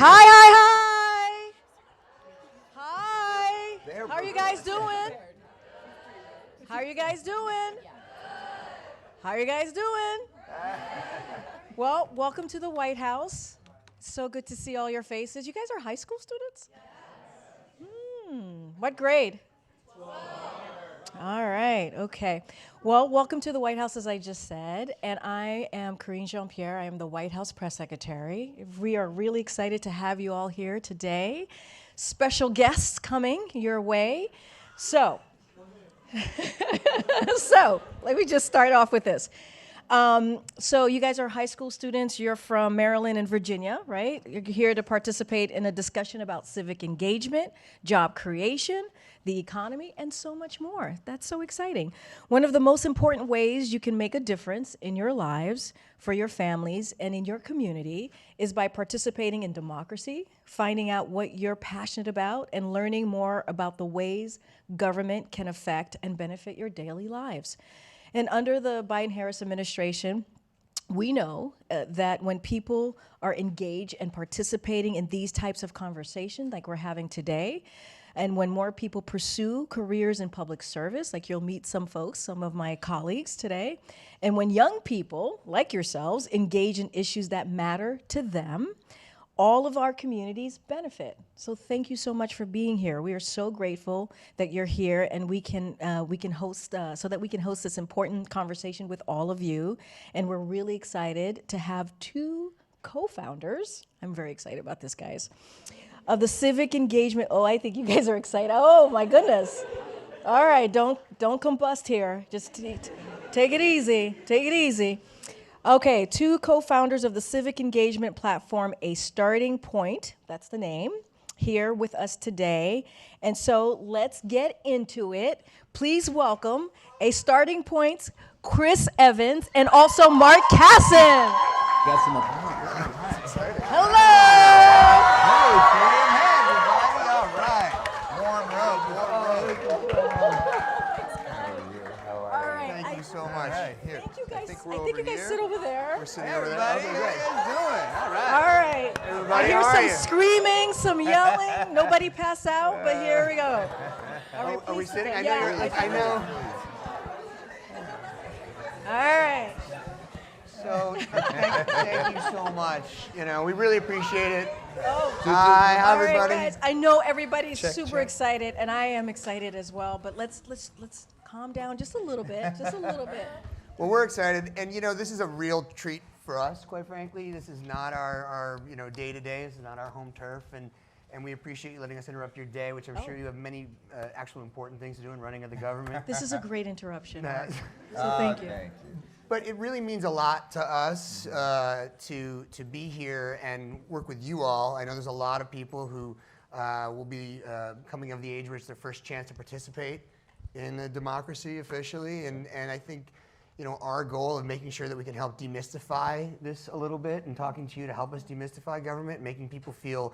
Hi, hi, hi. Hi. How are you guys doing? How are you guys doing? How are you guys doing? Well, welcome to the White House. So good to see all your faces. You guys are high school students? What grade? All right, okay. Well, welcome to the White House, as I just said, and I am Karine Jean-Pierre. I am the White House Press Secretary. We are really excited to have you all here today. Special guests coming your way. So, let me just start off with this. So you guys are high school students. You're from Maryland and Virginia, right? You're here to participate in a discussion about civic engagement, job creation, the economy, and so much more. That's so exciting. One of the most important ways you can make a difference in your lives, for your families, and in your community is by participating in democracy, finding out what you're passionate about, and learning more about the ways government can affect and benefit your daily lives. And under the Biden-Harris administration, we know that when people are engaged and participating in these types of conversations like we're having today, and when more people pursue careers in public service, like you'll meet some folks, some of my colleagues today, and when young people, like yourselves, engage in issues that matter to them, all of our communities benefit. So thank you so much for being here. We are so grateful that you're here, and we can host so that we can host this important conversation with all of you. And we're really excited to have two co-founders. I'm very excited about this, guys. Of the civic engagement. Oh, I think you guys are excited. Oh my goodness. All right, don't combust here. Just take it easy. Take it easy. Okay, two co-founders of the civic engagement platform, A Starting Point, that's the name, here with us today. And so let's get into it. Please welcome A Starting Point's Chris Evans and also Mark Casson. Got some excited. Hello. So much. Right, here. Thank you guys. I think you guys sit over there. We're sitting over there. Okay, How you guys doing? All right. Everybody, I hear how are some you? screaming, some yelling. Nobody pass out, but here we go. All right, Are we please sitting? sit I down. know you're like, I know. All right. So thank you so much. You know, we really appreciate it. Oh. Hi, All right, everybody. guys. I know everybody's super check. excited, and I am excited as well. But let's calm down just a little bit. Just a little bit. Well, we're excited, and you know, this is a real treat for us, quite frankly. This is not our day-to-day. This is not our home turf, and we appreciate you letting us interrupt your day, which I'm sure you have many actual important things to do in running of the government. This is a great interruption. Uh, So thank you. But it really means a lot to us to be here and work with you all. I know there's a lot of people who will be coming of the age where it's their first chance to participate in a democracy officially, and I think, you know, our goal of making sure that we can help demystify this a little bit and talking to you to help us demystify government, making people feel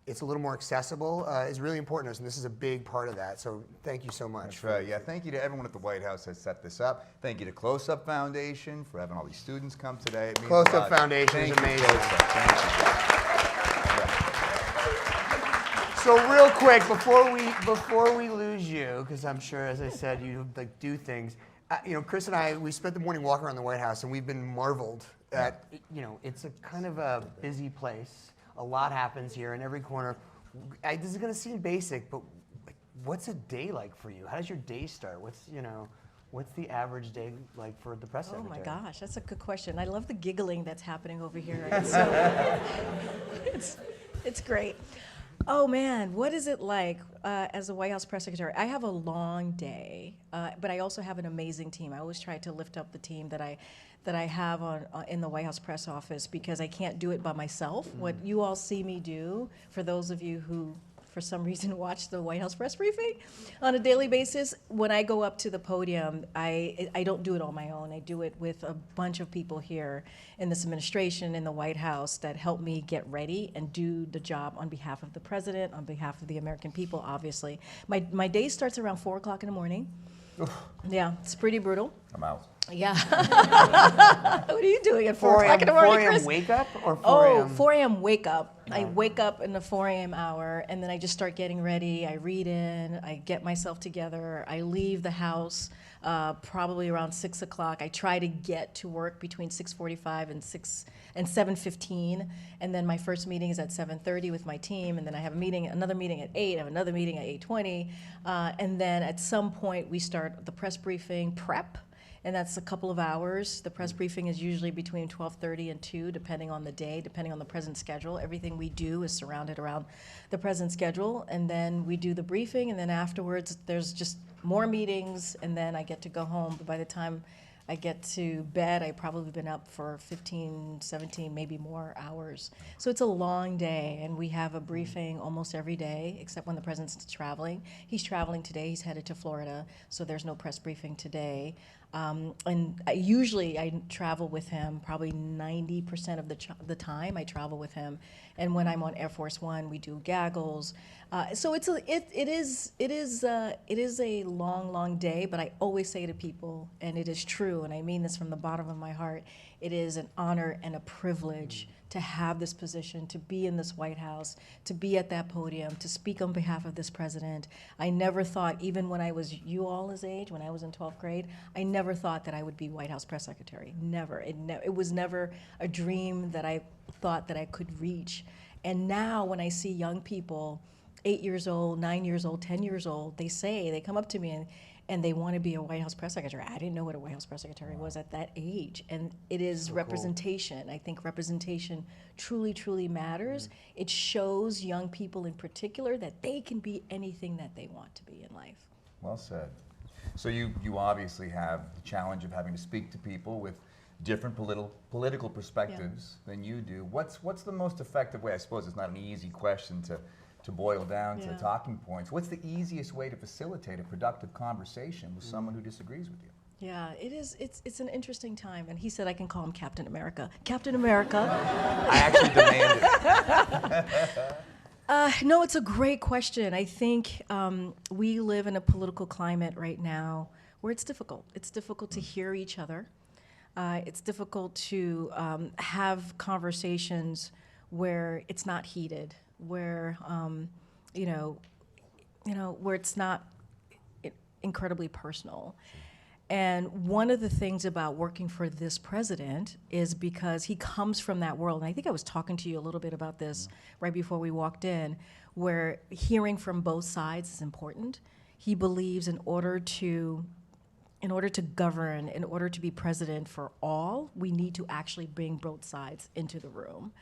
it's a little more accessible is really important to us, and this is a big part of that. So thank you so much. That's right. Yeah, thank you to everyone at the White House that set this up. Thank you to Close Up Foundation for having all these students come today. It means Close a Up lot. Foundation Thank is you, amazing. Close Up. Thank So real quick, before we lose you, because I'm sure, as I said, you like do things. You know, Chris and I, we spent the morning walking around the White House, and we've been marveled at, you know, it's a kind of a busy place. A lot happens here in every corner. This is going to seem basic, but like, what's a day like for you? How does your day start? What's the average day like for the press secretary? Oh my gosh, that's a good question. I love the giggling that's happening over here. It's so, it's great. Oh man, what is it like as a White House press secretary? I have a long day, but I also have an amazing team. I always try to lift up the team that I have in the White House press office, because I can't do it by myself. What you all see me do, for those of you who for some reason watch the White House press briefing on a daily basis, when I go up to the podium, I don't do it on my own. I do it with a bunch of people here in this administration, in the White House, that help me get ready and do the job on behalf of the president, on behalf of the American people, obviously. My day starts around 4 o'clock in the morning. Yeah, it's pretty brutal. I'm out. Yeah. What are you doing at 4 o'clock in the morning, 4 a.m. Chris? wake up or 4 Oh, a.m.? 4 a.m. wake up. I wake up in the 4 a.m. hour, and then I just start getting ready. I read in, I get myself together. I leave the house probably around 6 o'clock. I try to get to work between 6:45 and 7:15, and then my first meeting is at 7:30 with my team, and then I have another meeting at 8. I have another meeting at 8:20, and then at some point we start the press briefing prep. And that's a couple of hours. The press briefing is usually between 12:30 and 2, depending on the day, depending on the president's schedule. Everything we do is surrounded around the president's schedule. And then we do the briefing, and then afterwards, there's just more meetings, and then I get to go home. But by the time I get to bed, I've probably been up for 15, 17, maybe more hours. So it's a long day, and we have a briefing almost every day, except when the president's traveling. He's traveling today. He's headed to Florida, so there's no press briefing today. And usually I travel with him probably 90% of the time. I travel with him, and when I'm on Air Force One, we do gaggles. So it is a long day. But I always say to people, and it is true, and I mean this from the bottom of my heart, it is an honor and a privilege to have this position, to be in this White House, to be at that podium, to speak on behalf of this president. I never thought, even when I was you all's age, when I was in 12th grade, I never thought that I would be White House press secretary. Never. It was never a dream that I thought that I could reach. And now when I see young people, 8 years old, 9 years old, 10 years old, they come up to me and they want to be a White House press secretary. I didn't know what a White House press secretary was at that age. And it is representation. I think representation truly matters. It shows young people in particular that they can be anything that they want to be in life. Well said. So you obviously have the challenge of having to speak to people with different political perspectives than you do. What's the most effective way? I suppose it's not an easy question to boil down to talking points. What's the easiest way to facilitate a productive conversation with someone who disagrees with you? Yeah, it is. It's an interesting time. And he said I can call him Captain America. Captain America. I actually demand it. No, it's a great question. I think we live in a political climate right now where it's difficult. It's difficult to hear each other. It's difficult to have conversations where it's not heated, where where it's not incredibly personal. And one of the things about working for this president is because he comes from that world. And I think I was talking to you a little bit about this right before we walked in, where hearing from both sides is important. He believes in order to govern, in order to be president for all, we need to actually bring both sides into the room.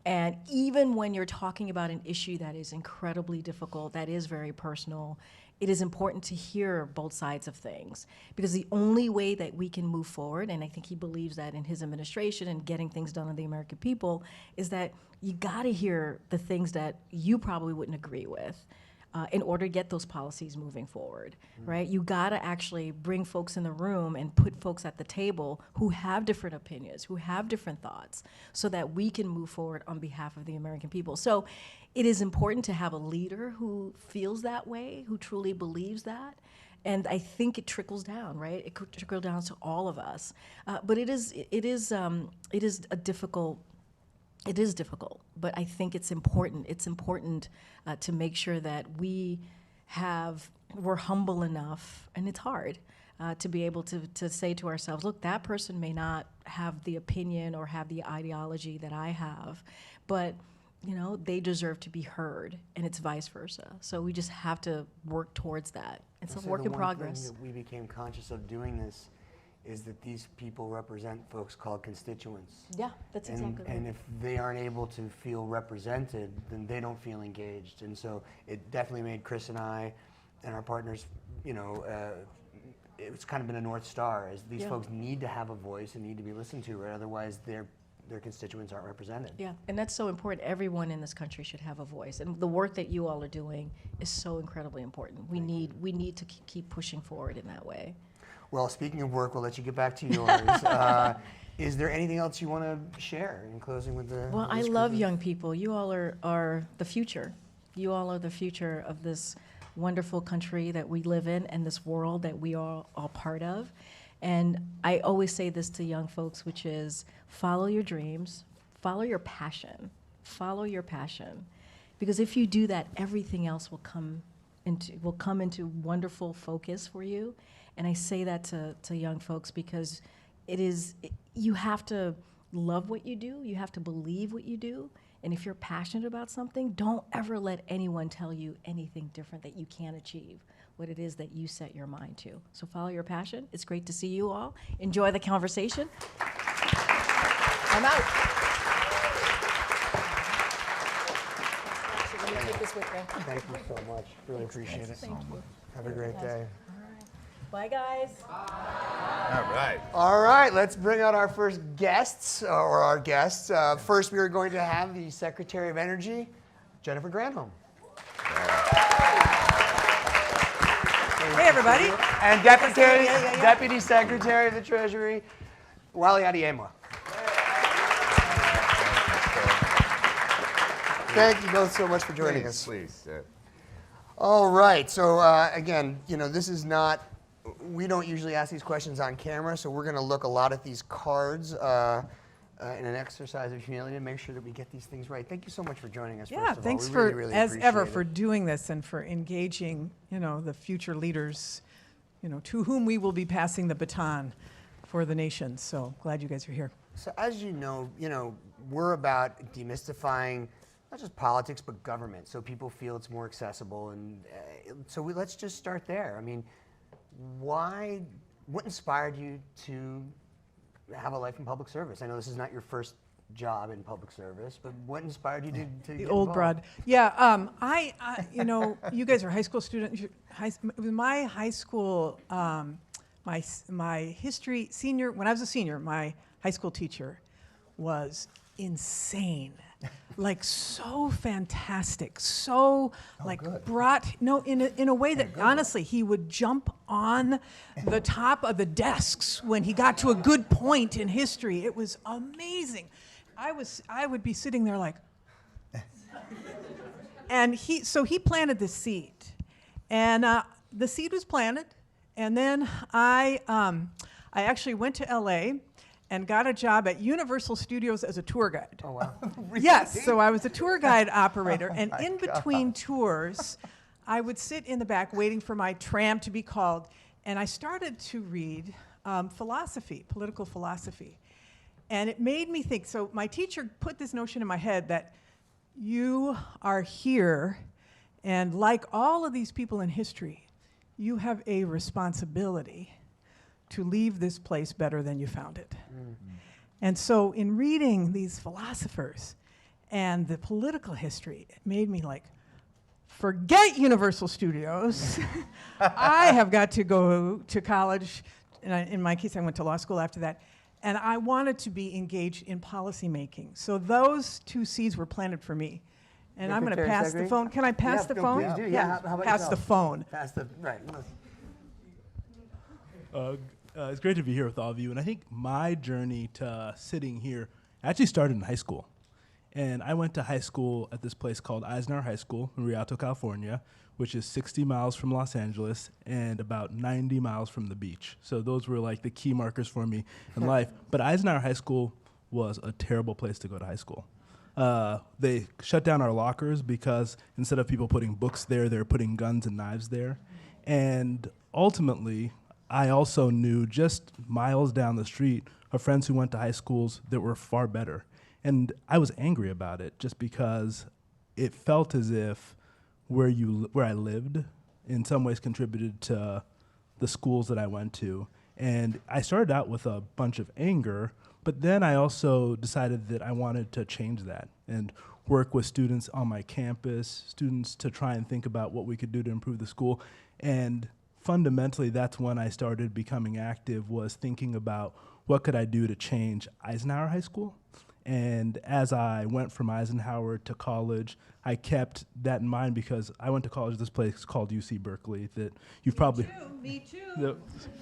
And even when you're talking about an issue that is incredibly difficult, that is very personal, it is important to hear both sides of things. Because the only way that we can move forward, and I think he believes that in his administration and getting things done on the American people, is that you gotta hear the things that you probably wouldn't agree with in order to get those policies moving forward, right? You gotta actually bring folks in the room and put folks at the table who have different opinions, who have different thoughts, so that we can move forward on behalf of the American people. So it is important to have a leader who feels that way, who truly believes that. And I think it trickles down, right? It could trickle down to all of us. But it is difficult, but I think it's important. It's important to make sure that we're humble enough, and it's hard, to be able to say to ourselves, look, that person may not have the opinion or have the ideology that I have, but they deserve to be heard, and it's vice versa. So we just have to work towards that. It's a work in progress. The one thing that we became conscious of doing this is that these people represent folks called constituents. Yeah, that's exactly right. And if they aren't able to feel represented, then they don't feel engaged. And so it definitely made Chris and I and our partners, it's kind of been a North Star, as these folks need to have a voice and need to be listened to, right? Otherwise their constituents aren't represented. Yeah, and that's so important. Everyone in this country should have a voice, and the work that you all are doing is so incredibly important. We need to keep pushing forward in that way. Well, speaking of work, we'll let you get back to yours. Is there anything else you want to share in closing with the? Well, I love young people. You all are the future. You all are the future of this wonderful country that we live in and this world that we are all part of. And I always say this to young folks, which is follow your dreams, follow your passion, follow your passion. Because if you do that, everything else will come into wonderful focus for you. And I say that to young folks because you have to love what you do, you have to believe what you do, and if you're passionate about something, don't ever let anyone tell you anything different that you can't achieve what it is that you set your mind to. So follow your passion. It's great to see you all. Enjoy the conversation. I'm out. Let me take this with me. Thank you so much. Really appreciate it. Thank you. Have a great day. Bye, guys. All right. All right, let's bring out our first guests, or our guests. First, we are going to have the Secretary of Energy, Jennifer Granholm. Hey, everybody. And Deputy Secretary of the Treasury, Wally Adeyemo. Thank you both so much for joining us. Please. All right, so again, this is not, we don't usually ask these questions on camera, so we're going to look a lot at these cards in an exercise of humility to make sure that we get these things right. Thank you so much for joining us. Yeah, first of all. thanks We for, really, really as ever, appreciate for it. doing this and for engaging, the future leaders, to whom we will be passing the baton for the nation. So glad you guys are here. So as you know, we're about demystifying not just politics, but government, so people feel it's more accessible. And let's just start there. I mean, what inspired you to have a life in public service? I know this is not your first job in public service, but what inspired you to The get old involved? broad. Yeah, you guys are high school students. My high school, my history senior, when I was a senior, my high school teacher was insane. Like so fantastic, so in a way that honestly he would jump on the top of the desks when he got to a good point in history. It was amazing. I would be sitting there like, and he planted this seed, and the seed was planted, and then I actually went to LA and got a job at Universal Studios as a tour guide. Oh, wow. Yes, so I was a tour guide operator, and in between tours, I would sit in the back waiting for my tram to be called, and I started to read philosophy, political philosophy. And it made me think, so my teacher put this notion in my head that you are here, and like all of these people in history, you have a responsibility to leave this place better than you found it. And so in reading these philosophers and the political history, it made me like, forget Universal Studios. I have got to go to college. And in my case, I went to law school after that. And I wanted to be engaged in policy making. So those two seeds were planted for me. And I'm going to pass the phone. Can I pass the phone? Please do. Yeah. How about pass yourself? the phone. Right. It's great to be here with all of you. And I think my journey to sitting here actually started in high school. And I went to high school at this place called Eisenhower High School in Rialto, California, which is 60 miles from Los Angeles and about 90 miles from the beach. So those were like the key markers for me in life. But Eisenhower High School was a terrible place to go to high school. They shut down our lockers because instead of people putting books there, they were putting guns and knives there. And ultimately, I also knew just miles down the street of friends who went to high schools that were far better. And I was angry about it just because it felt as if where I lived in some ways contributed to the schools that I went to. And I started out with a bunch of anger, but then I also decided that I wanted to change that and work with students on my campus, students to try and think about what we could do to improve the school. And fundamentally, that's when I started becoming active, was thinking about what could I do to change Eisenhower High School. And as I went from Eisenhower to college, I kept that in mind because I went to college at this place called UC Berkeley that you've probably... Me too.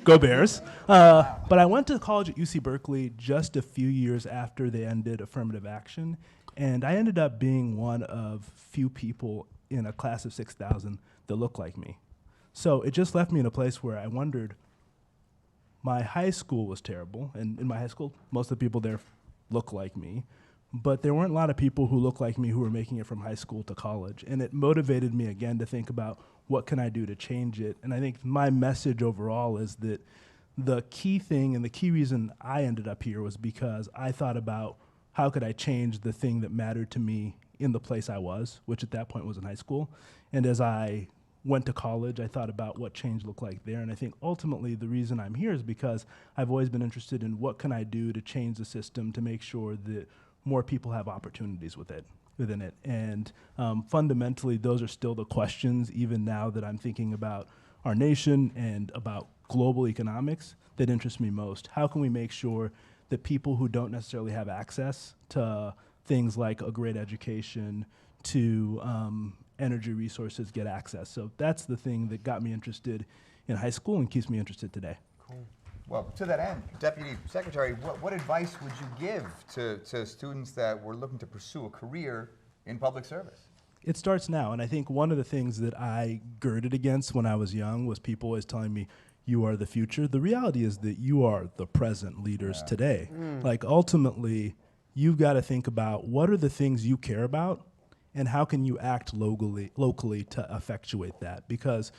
Go Bears. But I went to college at UC Berkeley just a few years after they ended affirmative action. And I ended up being one of few people in a class of 6,000 that look like me. So it just left me in a place where I wondered, my high school was terrible, and in my high school, most of the people there look like me, but there weren't a lot of people who look like me who were making it from high school to college. And it motivated me again to think about what can I do to change it. And I think my message overall is that the key thing and the key reason I ended up here was because I thought about how could I change the thing that mattered to me in the place I was, which at that point was in high school. And as I went to college, I thought about what change looked like there. And I think ultimately the reason I'm here is because I've always been interested in what can I do to change the system to make sure that more people have opportunities within it. And fundamentally, those are still the questions, even now that I'm thinking about our nation and about global economics, that interest me most. How can we make sure that people who don't necessarily have access to things like a great education, to energy resources, get access? So that's the thing that got me interested in high school and keeps me interested today. Cool. Well, to that end, Deputy Secretary, what advice would you give to students that were looking to pursue a career in public service? It starts now, and I think one of the things that I girded against when I was young was people always telling me, you are the future. The reality is that you are the present leaders today. Like ultimately, you've got to think about what are the things you care about and how can you act locally to effectuate that? Because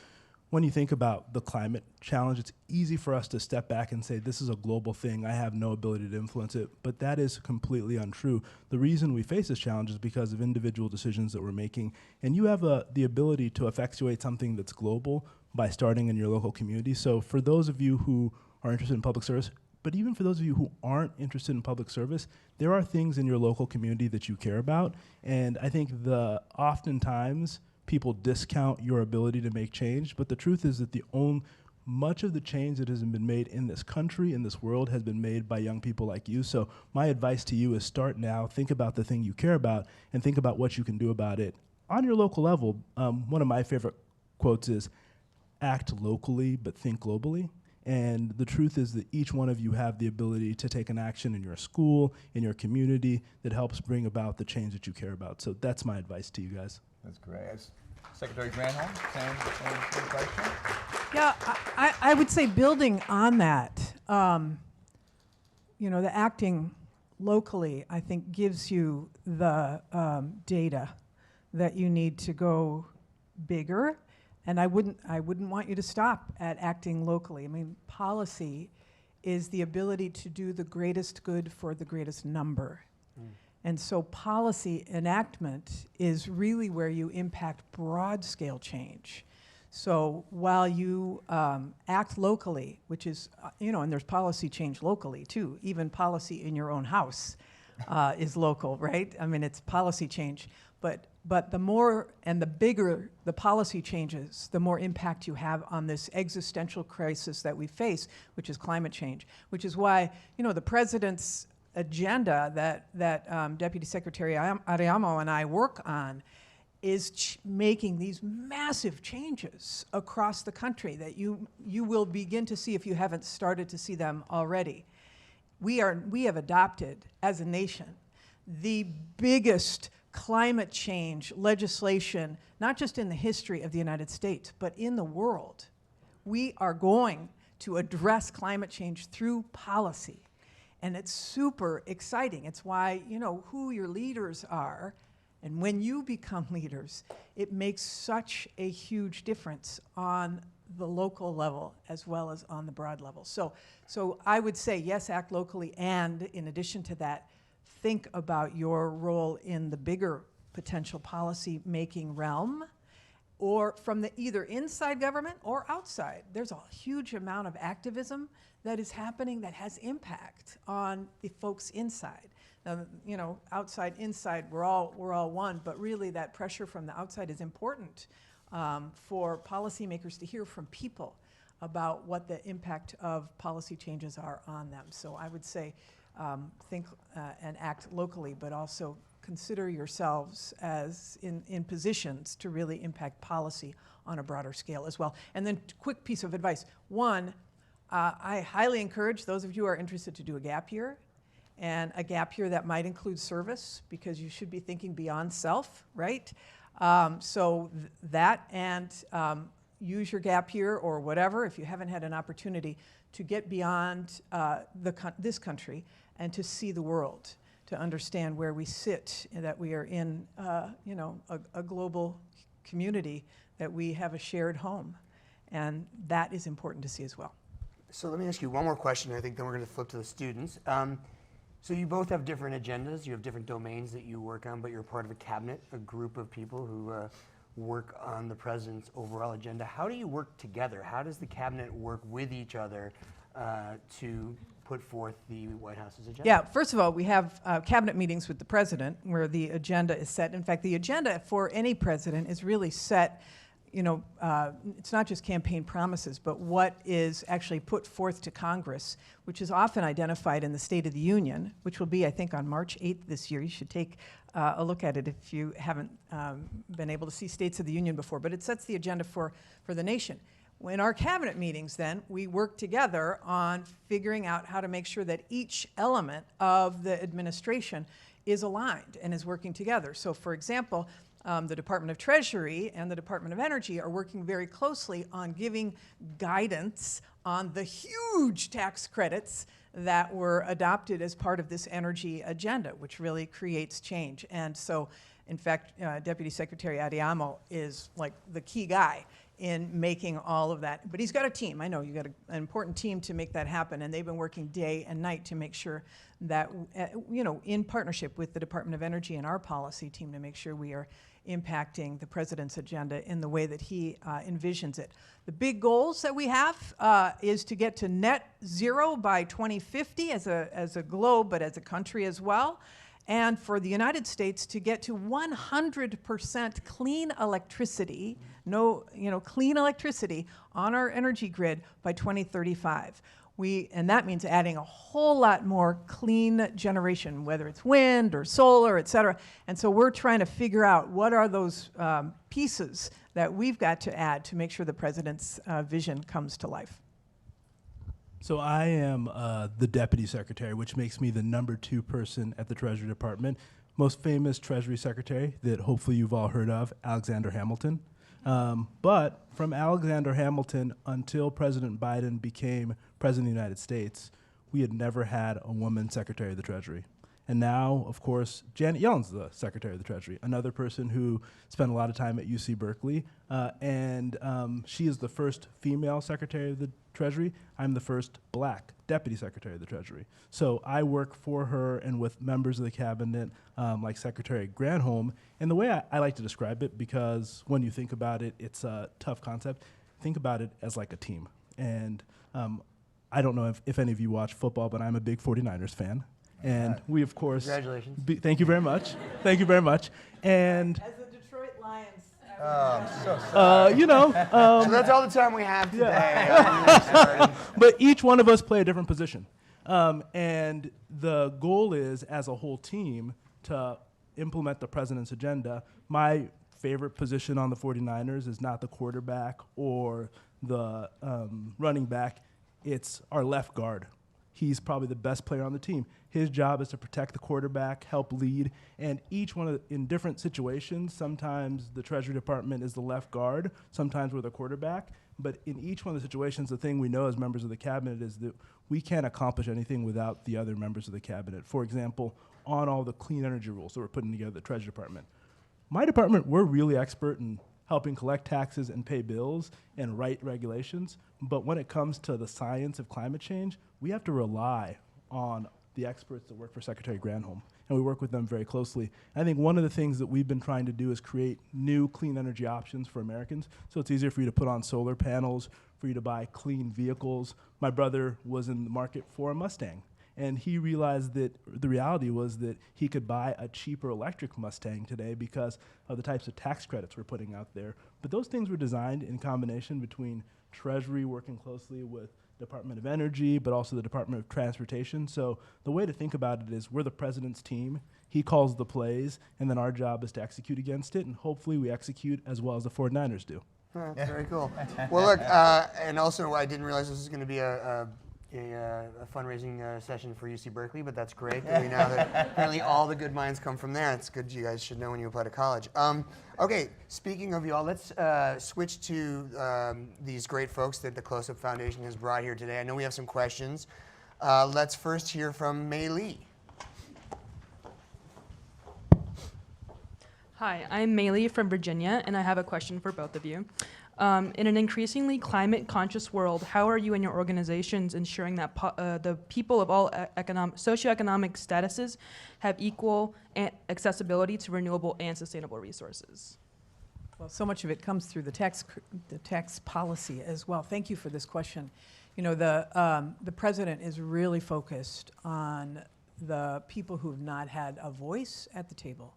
when you think about the climate challenge, it's easy for us to step back and say, this is a global thing, I have no ability to influence it, but that is completely untrue. The reason we face this challenge is because of individual decisions that we're making, and you have the ability to effectuate something that's global by starting in your local community. So for those of you who are interested in public service, but even for those of you who aren't interested in public service, there are things in your local community that you care about, and I think oftentimes people discount your ability to make change, but the truth is that much of the change that has been made in this country, in this world, has been made by young people like you. So my advice to you is start now, think about the thing you care about, and think about what you can do about it on your local level. One of my favorite quotes is, act locally, but think globally. And the truth is that each one of you have the ability to take an action in your school, in your community, that helps bring about the change that you care about. So that's my advice to you guys. That's great. Secretary Granholm, same question? Yeah, I would say building on that, the acting locally, I think, gives you the data that you need to go bigger. And I wouldn't want you to stop at acting locally. I mean, policy is the ability to do the greatest good for the greatest number. And so policy enactment is really where you impact broad scale change. So while you act locally, which is, and there's policy change locally too, even policy in your own house is local, right? I mean, it's policy change. But the more and the bigger the policy changes, the more impact you have on this existential crisis that we face, which is climate change, which is why, the president's agenda that Deputy Secretary Arellano and I work on is making these massive changes across the country that you will begin to see if you haven't started to see them already. We have adopted, as a nation, the biggest climate change legislation, not just in the history of the United States, but in the world. We are going to address climate change through policy. And it's super exciting. It's why, who your leaders are, and when you become leaders, it makes such a huge difference on the local level as well as on the broad level. So I would say, yes, act locally, and in addition to that, think about your role in the bigger potential policy-making realm, or from the either inside government or outside. There's a huge amount of activism that is happening that has impact on the folks inside. Now, outside, inside, we're all one, but really that pressure from the outside is important for policymakers to hear from people about what the impact of policy changes are on them. So I would say think and act locally, but also consider yourselves as in positions to really impact policy on a broader scale as well. And then quick piece of advice. One, I highly encourage those of you who are interested to do a gap year, and a gap year that might include service, because you should be thinking beyond self, right? That and use your gap year or whatever if you haven't had an opportunity to get beyond this country and to see the world, to understand where we sit, and that we are in a global community, that we have a shared home. And that is important to see as well. So let me ask you one more question. I think then we're going to flip to the students. So you both have different agendas. You have different domains that you work on, but you're part of a cabinet, a group of people who work on the president's overall agenda. How do you work together? How does the cabinet work with each other to put forth the White House's agenda? Yeah, first of all, we have cabinet meetings with the president where the agenda is set. In fact, the agenda for any president is really set. It's not just campaign promises, but what is actually put forth to Congress, which is often identified in the State of the Union, which will be, I think, on March 8th this year. You should take a look at it if you haven't been able to see States of the Union before, but it sets the agenda for the nation. In our cabinet meetings, then, we work together on figuring out how to make sure that each element of the administration is aligned and is working together. So, for example, the Department of Treasury and the Department of Energy are working very closely on giving guidance on the huge tax credits that were adopted as part of this energy agenda, which really creates change. And so, in fact, Deputy Secretary Adeyemo is like the key guy in making all of that. But he's got a team. I know you've got an important team to make that happen, and they've been working day and night to make sure that, in partnership with the Department of Energy and our policy team, to make sure we are impacting the president's agenda in the way that he envisions it. The big goals that we have is to get to net zero by 2050 as a globe, but as a country as well. And for the United States to get to 100% clean electricity, clean electricity on our energy grid by 2035. And that means adding a whole lot more clean generation, whether it's wind or solar, et cetera. And so we're trying to figure out what are those pieces that we've got to add to make sure the president's vision comes to life. So I am the Deputy Secretary, which makes me the #2 person at the Treasury Department. Most famous Treasury Secretary that hopefully you've all heard of, Alexander Hamilton. But from Alexander Hamilton until President Biden became President of the United States, we had never had a woman Secretary of the Treasury. And now, of course, Janet Yellen's the Secretary of the Treasury, another person who spent a lot of time at UC Berkeley. And she is the first female Secretary of the Treasury. I'm the first black Deputy Secretary of the Treasury. So I work for her and with members of the cabinet, like Secretary Granholm. And the way I like to describe it, because when you think about it, it's a tough concept. Think about it as like a team. And I don't know if any of you watch football, but I'm a big 49ers fan. And we, of course, Congratulations. Thank you very much. Thank you very much. And As the Detroit Lions. I'm so sorry. So that's all the time we have today. But each one of us play a different position. And the goal is, as a whole team, to implement the president's agenda. My favorite position on the 49ers is not the quarterback or the running back. It's our left guard. He's probably the best player on the team. His job is to protect the quarterback, help lead, and each one in different situations, sometimes the Treasury Department is the left guard, sometimes we're the quarterback, but in each one of the situations, the thing we know as members of the cabinet is that we can't accomplish anything without the other members of the cabinet. For example, on all the clean energy rules that we're putting together, the Treasury Department. My department, we're really expert in helping collect taxes and pay bills and write regulations. But when it comes to the science of climate change, we have to rely on the experts that work for Secretary Granholm. And we work with them very closely. I think one of the things that we've been trying to do is create new clean energy options for Americans. So it's easier for you to put on solar panels, for you to buy clean vehicles. My brother was in the market for a Mustang. And he realized that the reality was that he could buy a cheaper electric Mustang today because of the types of tax credits we're putting out there. But those things were designed in combination between Treasury working closely with Department of Energy, but also the Department of Transportation. So the way to think about it is we're the president's team. He calls the plays, and then our job is to execute against it, and hopefully we execute as well as the 49ers do. That's very cool. Well, look, and also I didn't realize this was going to be a a fundraising session for UC Berkeley, but that's great. That we know that apparently all the good minds come from there. It's good. You guys should know when you apply to college. Okay, speaking of y'all, let's switch to these great folks that the Close Up Foundation has brought here today. I know we have some questions. Let's first hear from Mei Lee. Hi, I'm Mei Lee from Virginia, and I have a question for both of you. In an increasingly climate-conscious world, how are you and your organizations ensuring that the people of all socioeconomic statuses have equal accessibility to renewable and sustainable resources? Well, so much of it comes through the tax policy as well. Thank you for this question. You know, the president is really focused on the people who have not had a voice at the table.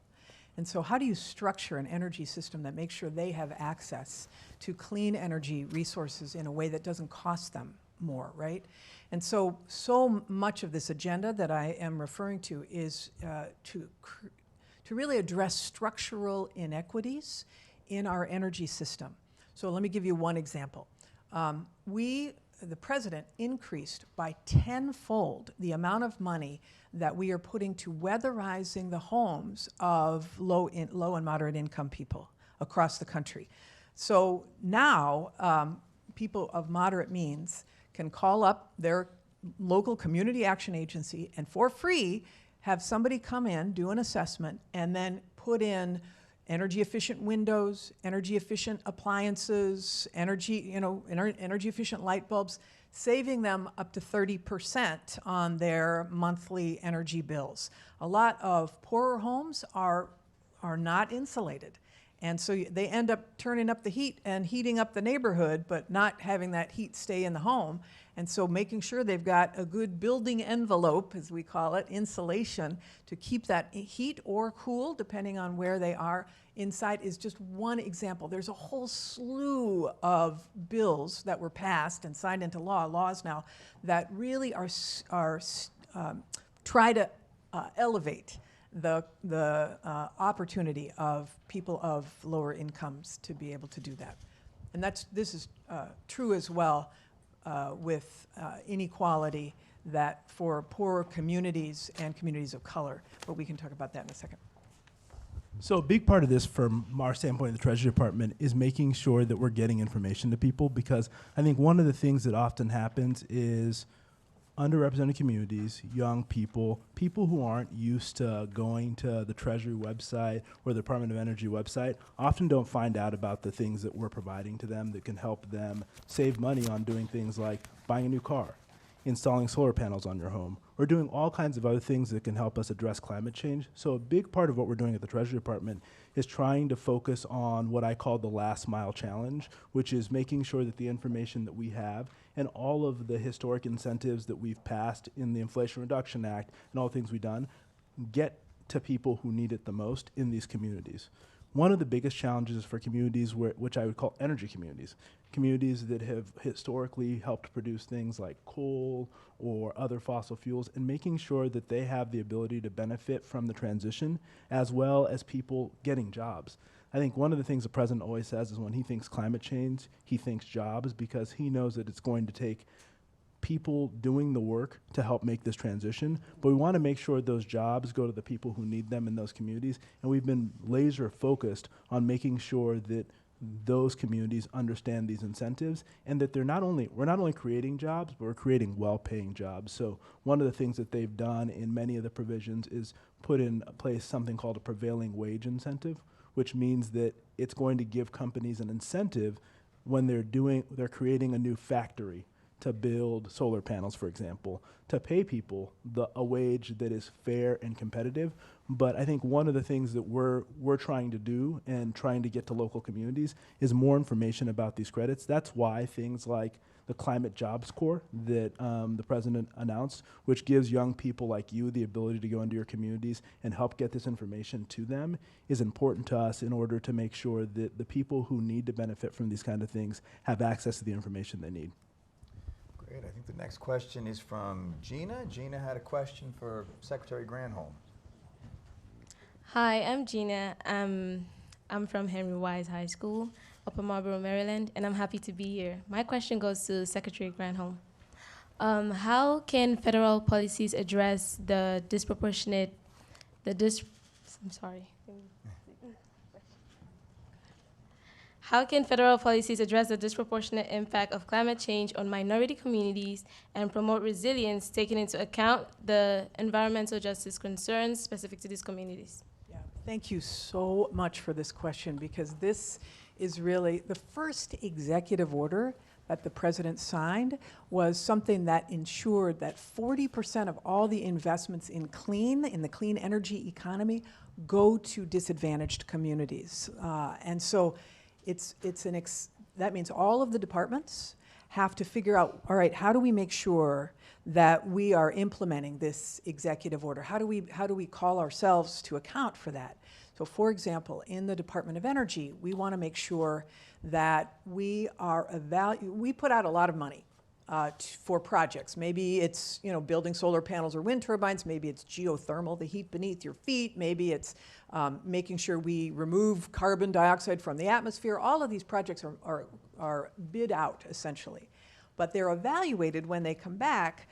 And so how do you structure an energy system that makes sure they have access to clean energy resources in a way that doesn't cost them more, right? And so much of this agenda that I am referring to is to really address structural inequities in our energy system. So let me give you one example. The president increased by tenfold the amount of money that we are putting to weatherizing the homes of low and moderate income people across the country. So now people of moderate means can call up their local community action agency and for free have somebody come in, do an assessment, and then put in energy efficient windows, energy efficient appliances, energy efficient light bulbs, saving them up to 30% on their monthly energy bills. A lot of poorer homes are not insulated. And so they end up turning up the heat and heating up the neighborhood, but not having that heat stay in the home. And so making sure they've got a good building envelope, as we call it, insulation, to keep that heat or cool, depending on where they are inside, is just one example. There's a whole slew of bills that were passed and signed into laws now, that really are try to elevate the opportunity of people of lower incomes to be able to do that. And this is true as well with inequality that for poorer communities and communities of color, but we can talk about that in a second. So a big part of this from our standpoint in the Treasury Department is making sure that we're getting information to people, because I think one of the things that often happens is underrepresented communities, young people, people who aren't used to going to the Treasury website or the Department of Energy website often don't find out about the things that we're providing to them that can help them save money on doing things like buying a new car, installing solar panels on your home, or doing all kinds of other things that can help us address climate change. So a big part of what we're doing at the Treasury Department is trying to focus on what I call the last mile challenge, which is making sure that the information that we have and all of the historic incentives that we've passed in the Inflation Reduction Act and all the things we've done get to people who need it the most in these communities. One of the biggest challenges for communities, which I would call energy communities, communities that have historically helped produce things like coal or other fossil fuels, and making sure that they have the ability to benefit from the transition, as well as people getting jobs. I think one of the things the president always says is when he thinks climate change, he thinks jobs, because he knows that it's going to take people doing the work to help make this transition, but we want to make sure those jobs go to the people who need them in those communities, and we've been laser focused on making sure that those communities understand these incentives, and that we're not only creating jobs, but we're creating well-paying jobs. So one of the things that they've done in many of the provisions is put in place something called a prevailing wage incentive, which means that it's going to give companies an incentive when they're creating a new factory to build solar panels, for example, to pay people a wage that is fair and competitive. But I think one of the things that we're trying to do and trying to get to local communities is more information about these credits. That's why things like the Climate Jobs Corps that the president announced, which gives young people like you the ability to go into your communities and help get this information to them, is important to us in order to make sure that the people who need to benefit from these kind of things have access to the information they need. Great. I think the next question is from Gina. Gina had a question for Secretary Granholm. Hi, I'm Gina. I'm from Henry Wise High School, Upper Marlboro, Maryland, and I'm happy to be here. My question goes to Secretary Granholm. How can federal policies address the disproportionate, I'm sorry. How can federal policies address the disproportionate impact of climate change on minority communities and promote resilience, taking into account the environmental justice concerns specific to these communities? Yeah, thank you so much for this question, because this is really the first executive order that the president signed was something that ensured that 40% of all the investments in the clean energy economy go to disadvantaged communities. And so that means all of the departments have to figure out, all right, how do we make sure that we are implementing this executive order? How do we call ourselves to account for that? So for example, in the Department of Energy, we want to make sure that we put out a lot of money for projects. Maybe it's building solar panels or wind turbines. Maybe it's geothermal, the heat beneath your feet. Maybe it's making sure we remove carbon dioxide from the atmosphere. All of these projects are bid out, essentially. But they're evaluated when they come back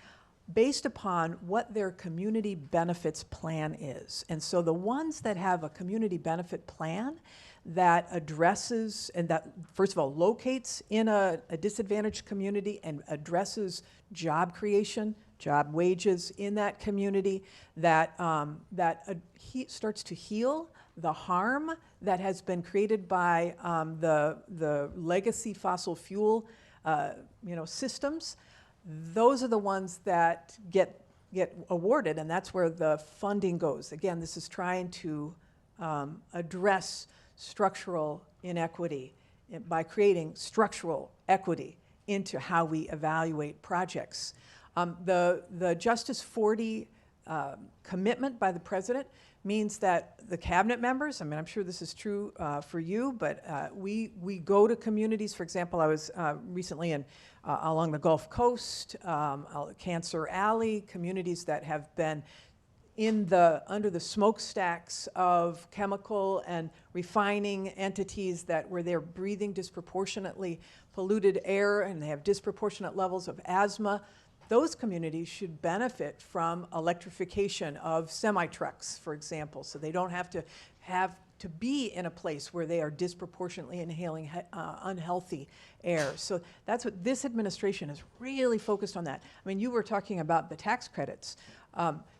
based upon what their community benefits plan is. And so the ones that have a community benefit plan that addresses and that, first of all, locates in a disadvantaged community and addresses job creation, job wages in that community, that starts to heal the harm that has been created by the legacy fossil fuel systems. Those are the ones that get awarded, and that's where the funding goes. Again, this is trying to address structural inequity by creating structural equity into how we evaluate projects. The Justice 40 commitment by the president means that the cabinet members, I'm sure this is true for you, but we go to communities. For example, I was recently along the Gulf Coast, Cancer Alley, communities that have been under the smokestacks of chemical and refining entities where they're breathing disproportionately polluted air and they have disproportionate levels of asthma. Those communities should benefit from electrification of semi-trucks, for example, so they don't have to be in a place where they are disproportionately inhaling unhealthy air. So that's what this administration is really focused on that. You were talking about the tax credits.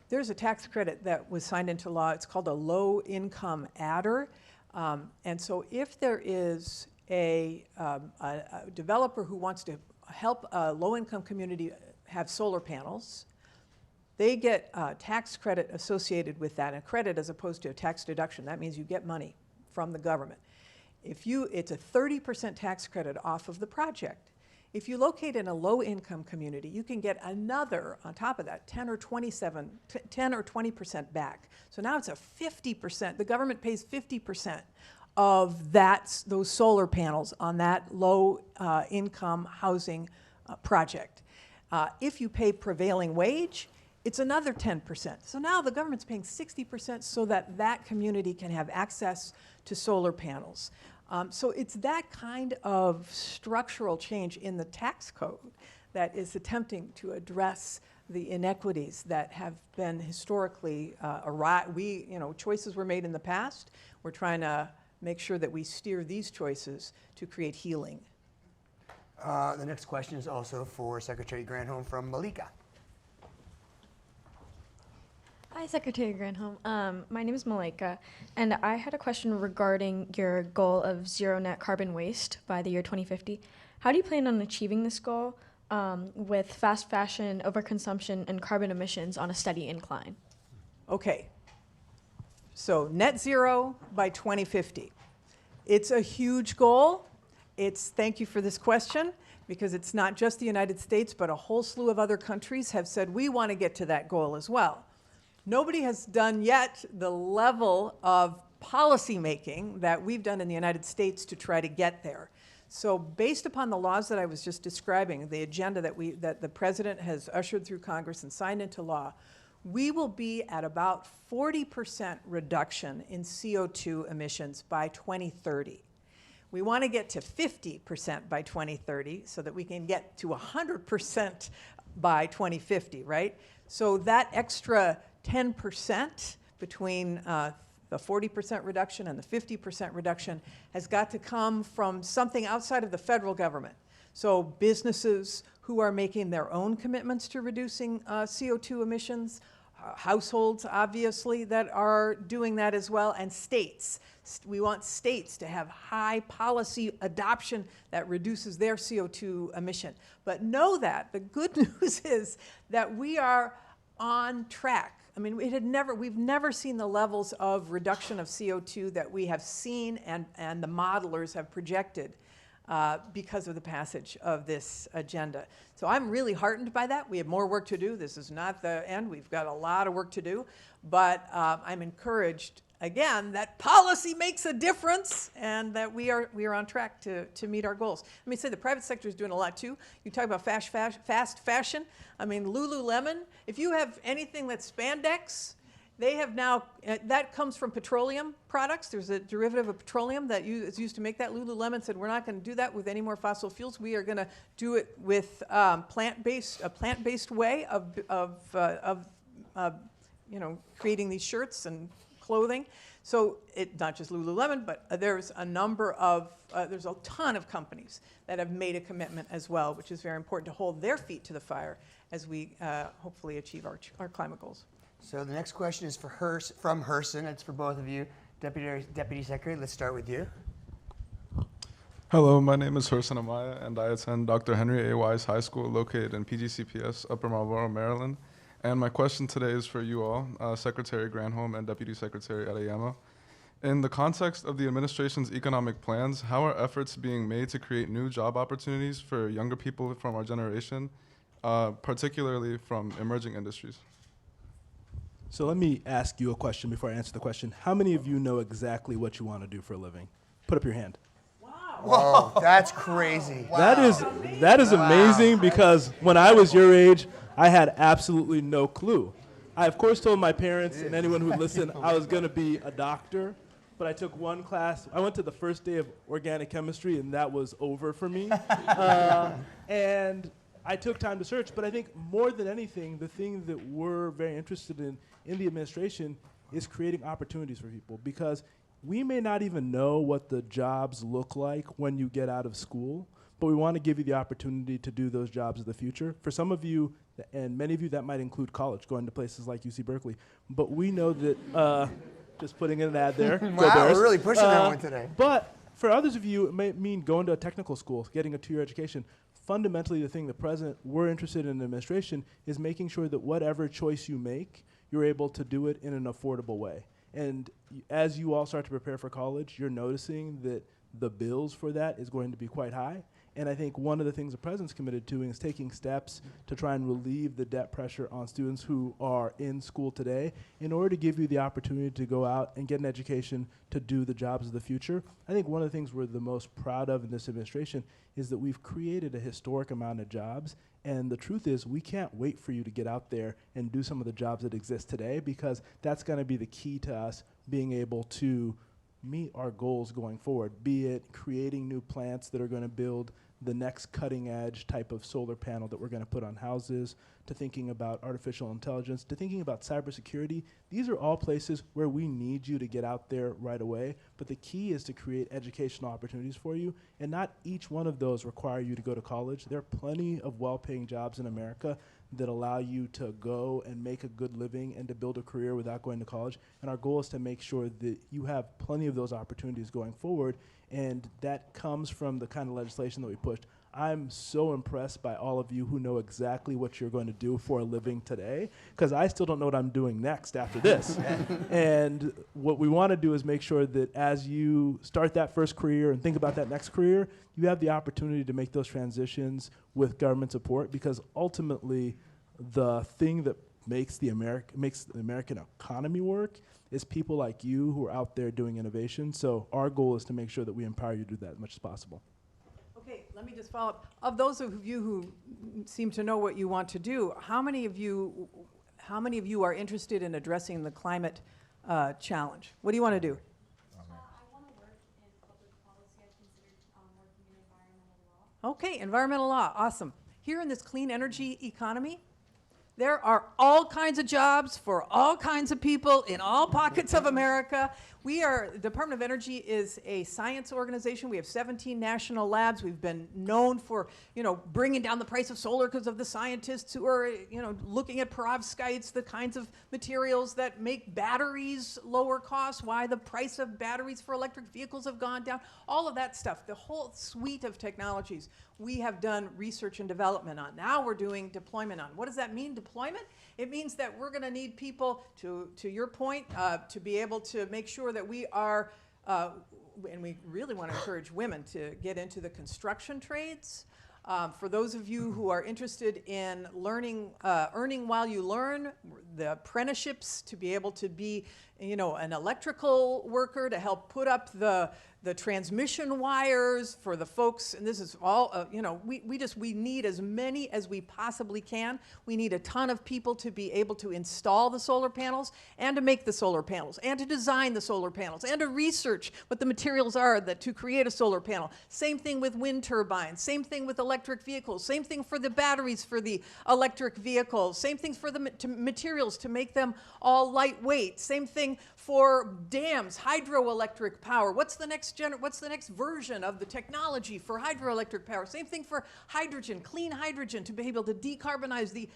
There's a tax credit that was signed into law. It's called a low-income adder. And so if there is a developer who wants to help a low-income community have solar panels, they get a tax credit associated with that, a credit as opposed to a tax deduction. That means you get money from the government. It's a 30% tax credit off of the project. If you locate in a low-income community, you can get another, on top of that, 10 or 20% back. So now it's a 50%. The government pays 50% of those solar panels on that low-income housing project. If you pay prevailing wage, it's another 10%. So now the government's paying 60% so that community can have access to solar panels. So it's that kind of structural change in the tax code that is attempting to address the inequities that have been historically choices were made in the past. We're trying to make sure that we steer these choices to create healing. The next question is also for Secretary Granholm from Malika. Hi, Secretary Granholm. My name is Malaika, and I had a question regarding your goal of zero net carbon waste by the year 2050. How do you plan on achieving this goal with fast fashion, overconsumption, and carbon emissions on a steady incline? Okay, so net zero by 2050. It's a huge goal. Thank you for this question, because it's not just the United States, but a whole slew of other countries have said we want to get to that goal as well. Nobody has done yet the level of policy making that we've done in the United States to try to get there. So based upon the laws that I was just describing, the agenda that the president has ushered through Congress and signed into law, we will be at about 40% reduction in CO2 emissions by 2030. We want to get to 50% by 2030 so that we can get to 100% by 2050, right? So that extra 10% between the 40% reduction and the 50% reduction has got to come from something outside of the federal government. So businesses who are making their own commitments to reducing CO2 emissions, households, obviously, that are doing that as well, and states. We want states to have high policy adoption that reduces their CO2 emission. But know that the good news is that we are on track. I mean, we've never seen the levels of reduction of CO2 that we have seen and the modelers have projected because of the passage of this agenda. So I'm really heartened by that. We have more work to do. This is not the end. We've got a lot of work to do. But I'm encouraged, again, that policy makes a difference and that we are on track to meet our goals. Let me say the private sector is doing a lot too. You talk about fast fashion. I mean, Lululemon, if you have anything that's spandex, they have now, that comes from petroleum products. There's a derivative of petroleum that is used to make that. Lululemon said, we're not going to do that with any more fossil fuels. We are going to do it with a plant-based way of creating these shirts and clothing. So not just Lululemon, but there's a ton of companies that have made a commitment as well, which is very important to hold their feet to the fire as we hopefully achieve our climate goals. So the next question is from Herson. It's for both of you. Deputy Secretary, let's start with you. Hello, my name is Herson Amaya, and I attend Dr. Henry A. Wise High School located in PGCPS, Upper Marlboro, Maryland. And my question today is for you all, Secretary Granholm and Deputy Secretary Adeyemo. In the context of the administration's economic plans, how are efforts being made to create new job opportunities for younger people from our generation, particularly from emerging industries? So let me ask you a question before I answer the question. How many of you know exactly what you want to do for a living? Put up your hand. Whoa, that's crazy. That is amazing because when I was your age, I had absolutely no clue. I, of course, told my parents and anyone who listened I was going to be a doctor, but I took one class. I went to the first day of organic chemistry, and that was over for me. And I took time to search, but I think more than anything, the thing that we're very interested in the administration is creating opportunities for people, because we may not even know what the jobs look like when you get out of school, but we want to give you the opportunity to do those jobs of the future. For some of you, and many of you, that might include college, going to places like UC Berkeley. But we know that, just putting in an ad there. Wow, we're really pushing that one today. But for others of you, it may mean going to a technical school, getting a 2-year education. Fundamentally, the thing the president, we're interested in administration, is making sure that whatever choice you make, you're able to do it in an affordable way. And as you all start to prepare for college, you're noticing that the bills for that is going to be quite high. And I think one of the things the president's committed to is taking steps to try and relieve the debt pressure on students who are in school today in order to give you the opportunity to go out and get an education to do the jobs of the future. I think one of the things we're the most proud of in this administration is that we've created a historic amount of jobs. And the truth is, we can't wait for you to get out there and do some of the jobs that exist today, because that's going to be the key to us being able to meet our goals going forward, be it creating new plants that are going to build the next cutting edge type of solar panel that we're going to put on houses, to thinking about artificial intelligence, to thinking about cybersecurity. These are all places where we need you to get out there right away. But the key is to create educational opportunities for you. And not each one of those require you to go to college. There are plenty of well-paying jobs in America that allow you to go and make a good living and to build a career without going to college. And our goal is to make sure that you have plenty of those opportunities going forward. And that comes from the kind of legislation that we pushed. I'm so impressed by all of you who know exactly what you're going to do for a living today, because I still don't know what I'm doing next after this. And what we want to do is make sure that as you start that first career and think about that next career, you have the opportunity to make those transitions with government support, because ultimately the thing that makes the American economy work is people like you who are out there doing innovation. So our goal is to make sure that we empower you to do that as much as possible. Okay, let me just follow up. Of those of you who seem to know what you want to do, how many of you are interested in addressing the climate challenge? What do you want to do? I want to work in public policy. I considered working in environmental law. Okay, environmental law, awesome. here in this clean energy economy, there are all kinds of jobs for all kinds of people in all pockets of America. The Department of Energy is a science organization. We have 17 national labs. We've been known for, bringing down the price of solar because of the scientists who are, looking at perovskites, the kinds of materials that make batteries lower cost, why the price of batteries for electric vehicles have gone down, all of that stuff, the whole suite of technologies we have done research and development on. Now we're doing deployment on. What does that mean, deployment? It means that we're going to need people, to your point, to be able to make sure that we are, and we really want to encourage women to get into the construction trades. For those of you who are interested in learning, earning while you learn, the apprenticeships to be able to be, an electrical worker to help put up the transmission wires for the folks, and this is all, we need as many as we possibly can. We need a ton of people to be able to install the solar panels and to make the solar panels and to design the solar panels and to research what the materials are to create a solar panel. Same thing with wind turbines, same thing with electric vehicles, same thing for the batteries for the electric vehicles, same thing for the materials to make them all lightweight, same thing for dams, hydroelectric power. What's the next version of the technology for hydroelectric power? Same thing for hydrogen, clean hydrogen, to be able to decarbonize the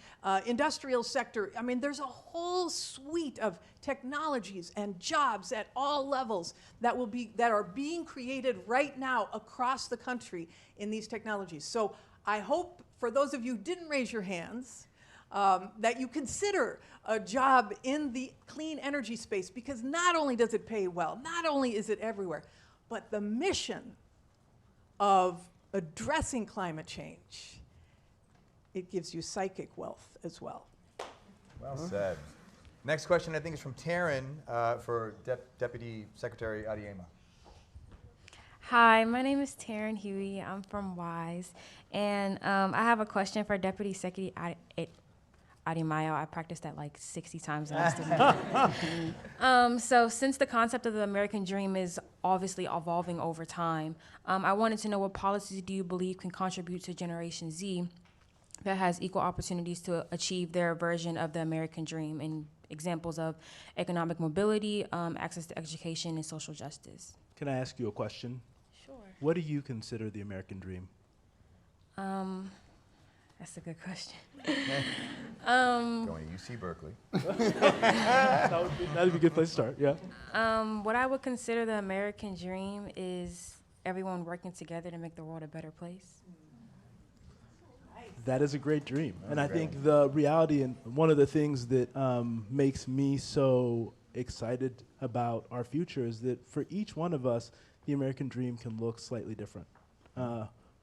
industrial sector. I mean, there's a whole suite of technologies and jobs at all levels that are being created right now across the country in these technologies. So I hope, for those of you who didn't raise your hands, that you consider a job in the clean energy space, because not only does it pay well, not only is it everywhere, but the mission of addressing climate change, it gives you psychic wealth as well. Well said. Next question, I think, is from Taryn for Deputy Secretary Adeyemo. Hi, my name is Taryn Huey. I'm from WISE, and I have a question for Deputy Secretary Adeyemo. I practiced that like 60 times and I still So since the concept of the American dream is obviously evolving over time, I wanted to know, what policies do you believe can contribute to Generation Z that has equal opportunities to achieve their version of the American dream, and examples of economic mobility, access to education, and social justice? Can I ask you a question? Sure. What do you consider the American dream? That's a good question. Going to UC Berkeley. That would be a good place to start, yeah. What I would consider the American dream is everyone working together to make the world a better place. That is a great dream. And I think the reality, and one of the things that makes me so excited about our future, is that for each one of us, the American dream can look slightly different.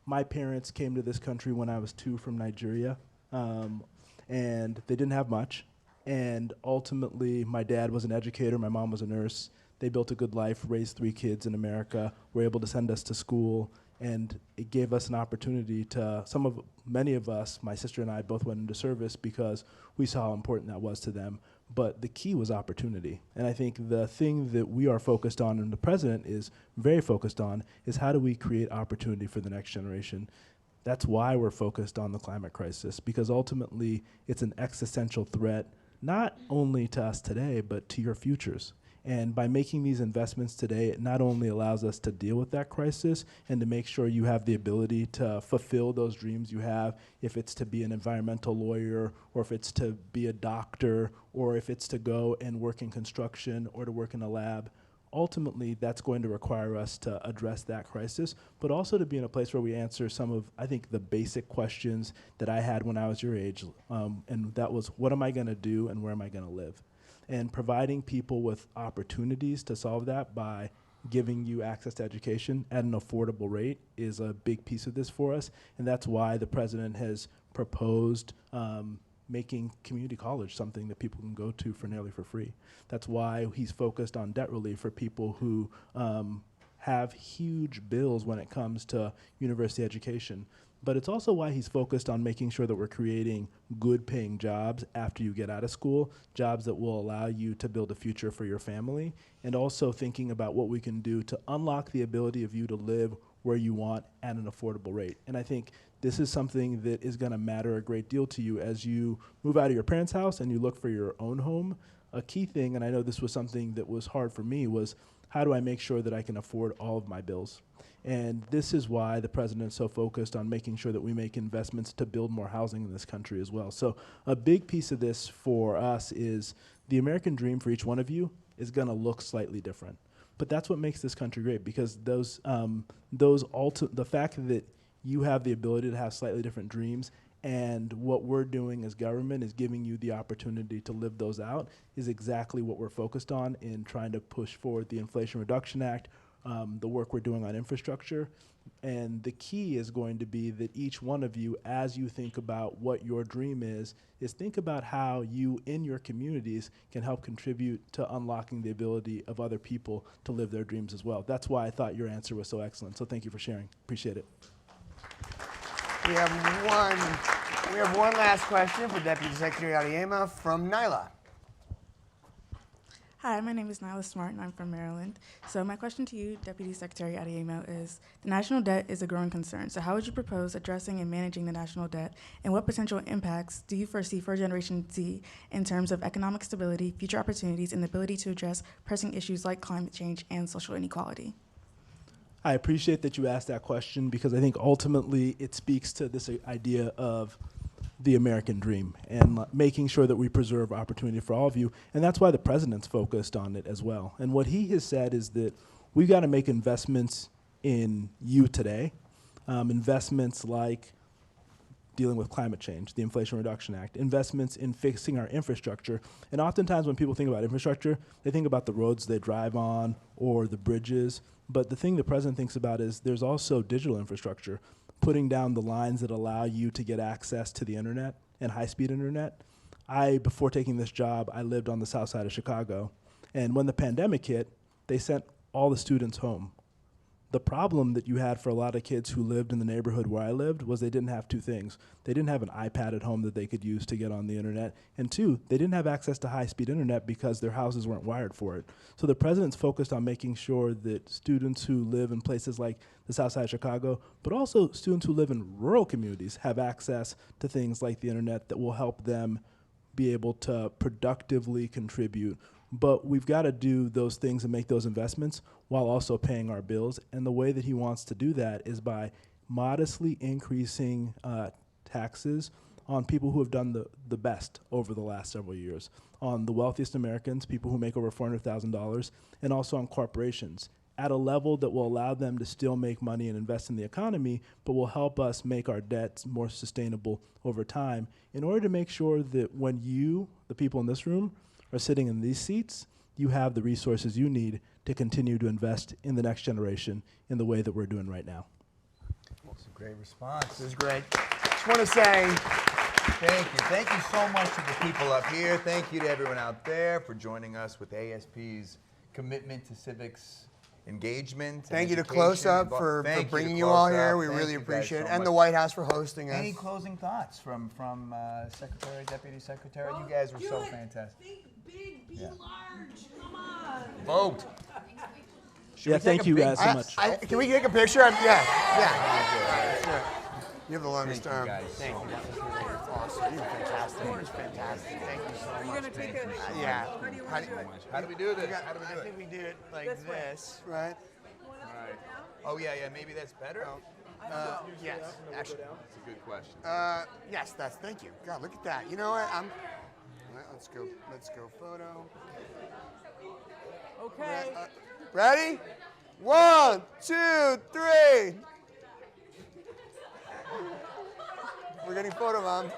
My parents came to this country when I was 2 from Nigeria, and they didn't have much. And ultimately, my dad was an educator, my mom was a nurse. They built a good life, raised 3 kids in America, were able to send us to school, and it gave us an opportunity to, many of us, my sister and I, both went into service because we saw how important that was to them. But the key was opportunity. And I think the thing that we are focused on, and the president is very focused on, is how do we create opportunity for the next generation? That's why we're focused on the climate crisis, because ultimately it's an existential threat, not only to us today, but to your futures. And by making these investments today, it not only allows us to deal with that crisis and to make sure you have the ability to fulfill those dreams you have, if it's to be an environmental lawyer, or if it's to be a doctor, or if it's to go and work in construction or to work in a lab. Ultimately, that's going to require us to address that crisis, but also to be in a place where we answer some of, I think, the basic questions that I had when I was your age. And that was, what am I going to do and where am I going to live? And providing people with opportunities to solve that by giving you access to education at an affordable rate is a big piece of this for us. And that's why the president has proposed making community college something that people can go to for nearly for free. That's why he's focused on debt relief for people who have huge bills when it comes to university education. But it's also why he's focused on making sure that we're creating good paying jobs after you get out of school, jobs that will allow you to build a future for your family, and also thinking about what we can do to unlock the ability of you to live where you want at an affordable rate. And I think this is something that is going to matter a great deal to you as you move out of your parents' house and you look for your own home. A key thing, and I know this was something that was hard for me, was how do I make sure that I can afford all of my bills? And this is why the president is so focused on making sure that we make investments to build more housing in this country as well. So a big piece of this for us is the American dream for each one of you is going to look slightly different. But that's what makes this country great, because the fact that you have the ability to have slightly different dreams, and what we're doing as government is giving you the opportunity to live those out, is exactly what we're focused on in trying to push forward the Inflation Reduction Act, the work we're doing on infrastructure. And the key is going to be that each one of you, as you think about what your dream is think about how you in your communities can help contribute to unlocking the ability of other people to live their dreams as well. That's why I thought your answer was so excellent. So thank you for sharing. Appreciate it. We have one last question for Deputy Secretary Auriemma from Nyla. Hi, my name is Nyla Smart, and I'm from Maryland. So my question to you, Deputy Secretary Auriemma, is the national debt is a growing concern. So how would you propose addressing and managing the national debt, and what potential impacts do you foresee for Generation Z in terms of economic stability, future opportunities, and the ability to address pressing issues like climate change and social inequality? I appreciate that you asked that question, because I think ultimately it speaks to this idea of the American dream and making sure that we preserve opportunity for all of you. And that's why the president's focused on it as well. And what he has said is that we've got to make investments in you today, investments like dealing with climate change, the Inflation Reduction Act, investments in fixing our infrastructure. And oftentimes when people think about infrastructure, they think about the roads they drive on or the bridges. But the thing the president thinks about is there's also digital infrastructure, putting down the lines that allow you to get access to the internet and high-speed internet. Before taking this job, I lived on the south side of Chicago. And when the pandemic hit, they sent all the students home. The problem that you had for a lot of kids who lived in the neighborhood where I lived was they didn't have two things. They didn't have an iPad at home that they could use to get on the internet. And two, they didn't have access to high-speed internet because their houses weren't wired for it. So the president's focused on making sure that students who live in places like the south side of Chicago, but also students who live in rural communities, have access to things like the internet that will help them be able to productively contribute. But we've got to do those things and make those investments while also paying our bills. And the way that he wants to do that is by modestly increasing taxes on people who have done the best over the last several years, on the wealthiest Americans, people who make over $400,000, and also on corporations, at a level that will allow them to still make money and invest in the economy, but will help us make our debts more sustainable over time, in order to make sure that when you, the people in this room, are sitting in these seats, you have the resources you need to continue to invest in the next generation in the way that we're doing right now. That's a great response. This is great. Just want to say Thank you. Thank you so much to the people up here. Thank you to everyone out there for joining us with ASP's commitment to civics engagement. and thank you to education. Close Up for Thank you to bringing you Close all here. Up. We Thank really you guys appreciate it. so And the much. White House for hosting us. Any closing thoughts from Secretary, Deputy Secretary? You guys were so fantastic. Think big, be Yeah. large. Come on. Vote. Should Yeah, we take thank a you big- guys so much. Can we take a picture? Yeah. Sure. You have the longest Thank you, arm. guys, Thank so you. That was really awesome. You were fantastic. You were fantastic. Thank you so much. You're gonna take a. Yeah. How do you How want do to do you- it? How do we do this? I How do we do think it? we do it like This way. this, right? Right. Oh, yeah, maybe that's better? Yes. Actually, That's a good question. yes. Thank you. God, look at that. You know what? All right, let's go. Photo. Okay. Ready? 1, 2, 3. We're getting photo, Mom.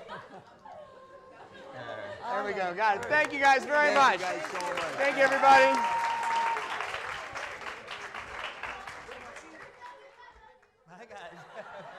There we go. Got it. Thank you guys very much. Thank you guys so much. Thank you, everybody. Hi, guys.